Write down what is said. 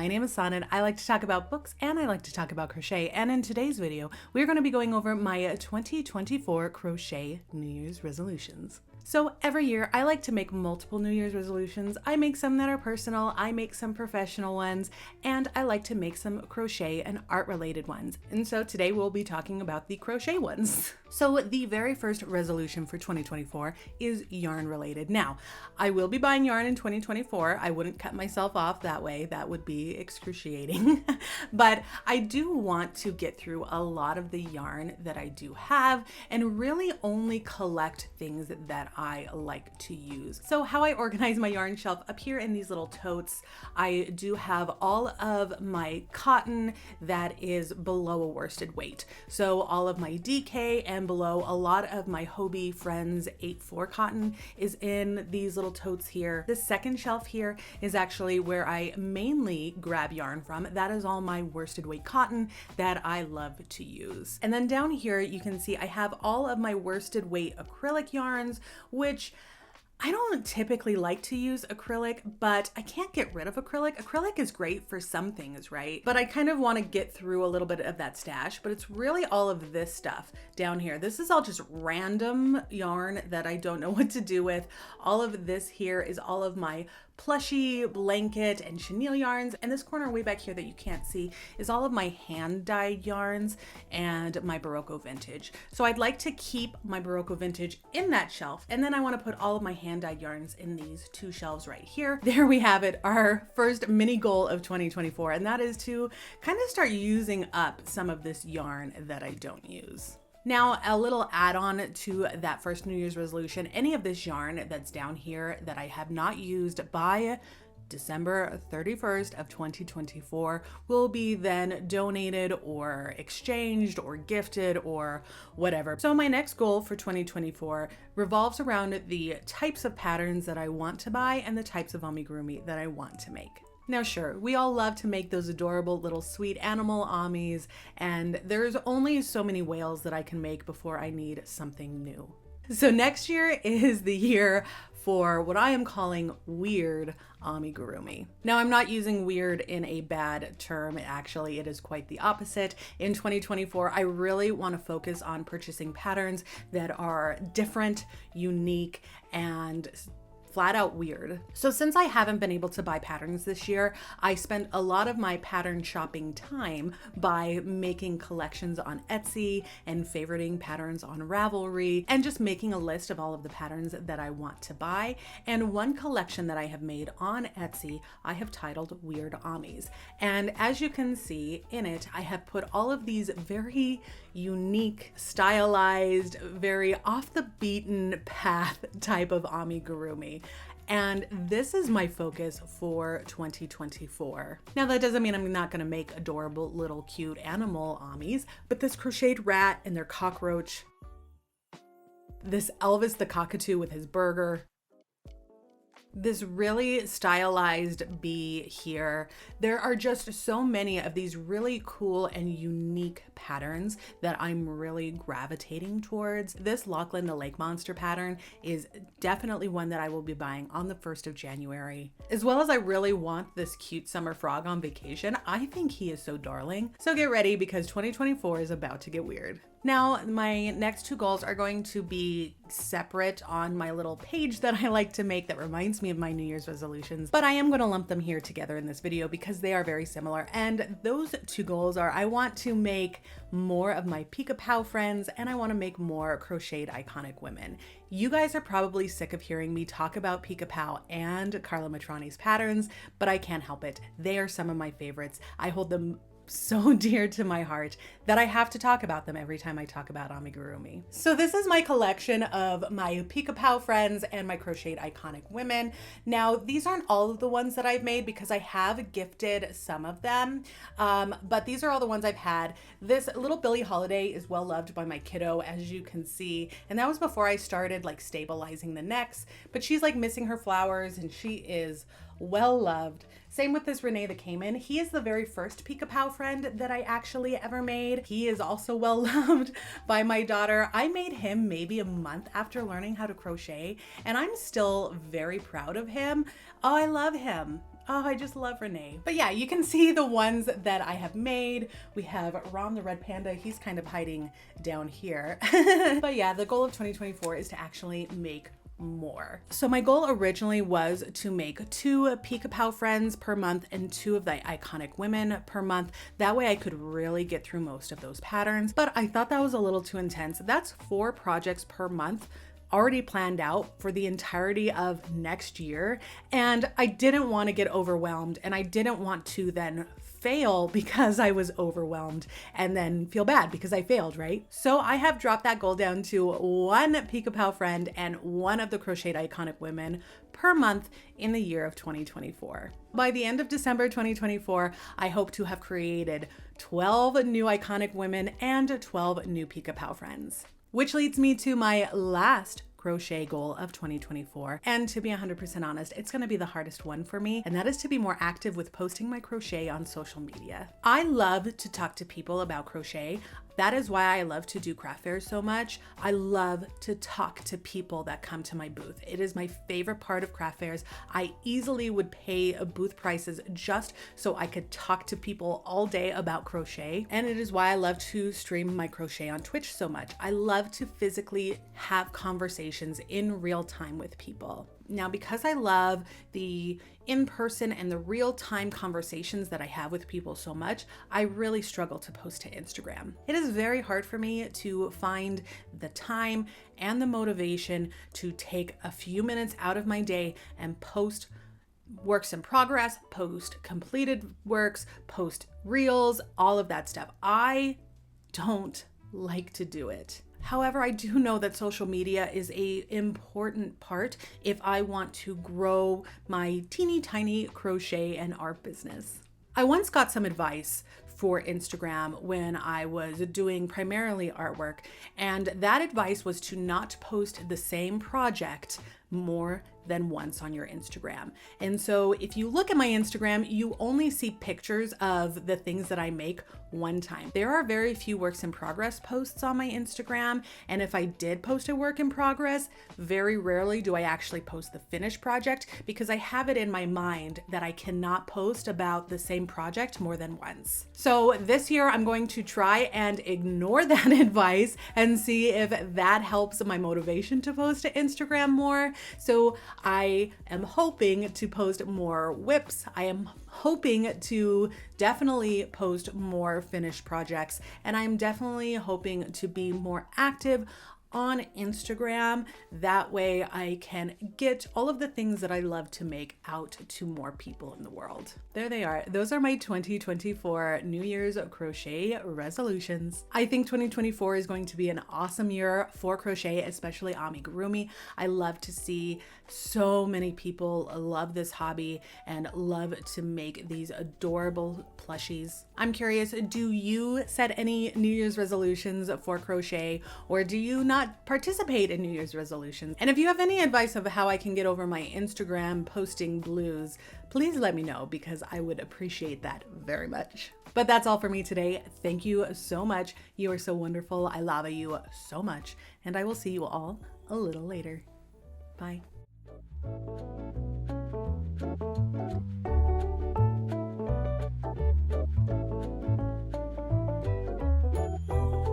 My name is Sonnet. I like to talk about books and I like to talk about crochet. And in today's video, we're going to be going over my 2024 crochet New Year's resolutions. So every year I like to make multiple New Year's resolutions. I make some that are personal, I make some professional ones, and I like to make some crochet and art related ones. And so today we'll be talking about the crochet ones. So the very first resolution for 2024 is yarn related. Now, I will be buying yarn in 2024. I wouldn't cut myself off that way. That would be excruciating. But I do want to get through a lot of the yarn that I do have and really only collect things that I like to use. So how I organize my yarn shelf up here in these little totes, I do have all of my cotton that is below a worsted weight. So all of my DK and below, a lot of my Hobie Friends 8/4 cotton is in these little totes here. The second shelf here is actually where I mainly grab yarn from. That is all my worsted weight cotton that I love to use. And then down here, you can see I have all of my worsted weight acrylic yarns, which I don't typically like to use acrylic, but I can't get rid of acrylic. Acrylic is great for some things, right? But I kind of want to get through a little bit of that stash, but it's really all of this stuff down here. This is all just random yarn that I don't know what to do with. All of this here is all of my plushy, blanket, and chenille yarns. And this corner way back here that you can't see is all of my hand-dyed yarns and my Barocco Vintage. So I'd like to keep my Barocco Vintage in that shelf. And then I want to put all of my hand-dyed yarns in these two shelves right here. There we have it, our first mini goal of 2024. And that is to kind of start using up some of this yarn that I don't use. Now, a little add-on to that first New Year's resolution, any of this yarn that's down here that I have not used by December 31st of 2024 will be then donated or exchanged or gifted or whatever. So my next goal for 2024 revolves around the types of patterns that I want to buy and the types of amigurumi that I want to make. Now, sure, we all love to make those adorable little sweet animal amis, and there's only so many whales that I can make before I need something new. So next year is the year for what I am calling weird amigurumi. Now, I'm not using weird in a bad term. Actually, it is quite the opposite. In 2024, I really want to focus on purchasing patterns that are different, unique, and flat out weird. So since I haven't been able to buy patterns this year, I spent a lot of my pattern shopping time by making collections on Etsy and favoriting patterns on Ravelry and just making a list of all of the patterns that I want to buy. And one collection that I have made on Etsy, I have titled Weird Amis. And as you can see in it, I have put all of these very unique, stylized, very off the beaten path type of amigurumi. And this is my focus for 2024. Now, that doesn't mean I'm not gonna make adorable little cute animal amis, but this crocheted rat and their cockroach, this Elvis the cockatoo with his burger, this really stylized bee here. There are just so many of these really cool and unique patterns that I'm really gravitating towards. This Lachlan the Lake Monster pattern is definitely one that I will be buying on the 1st of January. As well as I really want this cute summer frog on vacation. I think he is so darling. So get ready because 2024 is about to get weird. Now, my next two goals are going to be separate on my little page that I like to make that reminds me of my New Year's resolutions, but I am going to lump them here together in this video because they are very similar. And those two goals are I want to make more of my Pica Pau friends and I want to make more crocheted iconic women. You guys are probably sick of hearing me talk about Pica Pau and Carla Matrani's patterns, but I can't help it. They are some of my favorites. I hold them so dear to my heart that I have to talk about them every time I talk about amigurumi. So this is my collection of my Pica Pau friends and my crocheted iconic women. Now, these aren't all of the ones that I've made because I have gifted some of them, but these are all the ones I've had. This little Billie Holiday is well loved by my kiddo, as you can see, and that was before I started like stabilizing the necks, but she's like missing her flowers and she is well loved. Same with this Renee the Cayman. He is the very first Pica Pau friend that I actually ever made. He is also well loved by my daughter. I made him maybe a month after learning how to crochet, and I'm still very proud of him. Oh, I love him. Oh, I just love Renee. But yeah, you can see the ones that I have made. We have Ron the Red Panda. He's kind of hiding down here. But yeah, the goal of 2024 is to actually make more. So my goal originally was to make 2 Pica Pau friends per month and 2 of the iconic women per month. That way I could really get through most of those patterns, but I thought that was a little too intense. That's 4 projects per month already planned out for the entirety of next year. And I didn't want to get overwhelmed, and I didn't want to then fail because I was overwhelmed and then feel bad because I failed, right? So I have dropped that goal down to 1 Pica Pau friend and 1 of the crocheted iconic women per month in the year of 2024. By the end of December 2024, I hope to have created 12 new iconic women and 12 new Pica Pau friends. Which leads me to my last crochet goal of 2024. And to be 100% honest, it's going to be the hardest one for me, and that is to be more active with posting my crochet on social media. I love to talk to people about crochet. That is why I love to do craft fairs so much. I love to talk to people that come to my booth. It is my favorite part of craft fairs. I easily would pay booth prices just so I could talk to people all day about crochet. And it is why I love to stream my crochet on Twitch so much. I love to physically have conversations in real time with people. Now, because I love the in-person and the real-time conversations that I have with people so much, I really struggle to post to Instagram. It is very hard for me to find the time and the motivation to take a few minutes out of my day and post works in progress, post completed works, post reels, all of that stuff. I don't like to do it. However, I do know that social media is an important part if I want to grow my teeny tiny crochet and art business. I once got some advice for Instagram when I was doing primarily artwork, and that advice was to not post the same project more than once on your Instagram. And so if you look at my Instagram, you only see pictures of the things that I make one time. There are very few works in progress posts on my Instagram, and if I did post a work in progress, very rarely do I actually post the finished project because I have it in my mind that I cannot post about the same project more than once. So this year I'm going to try and ignore that advice and see if that helps my motivation to post to Instagram more. So I am hoping to post more whips. I am hoping to definitely post more finished projects, and I'm definitely hoping to be more active on Instagram. That way I can get all of the things that I love to make out to more people in the world. There they are. Those are my 2024 New Year's crochet resolutions. I think 2024 is going to be an awesome year for crochet, especially amigurumi. I love to see so many people love this hobby and love to make these adorable plushies. I'm curious, do you set any New Year's resolutions for crochet, or do you not participate in New Year's resolutions? And if you have any advice of how I can get over my Instagram posting blues, please let me know because I would appreciate that very much. But that's all for me today. Thank you so much. You are so wonderful. I love you so much, and I will see you all a little later. Bye.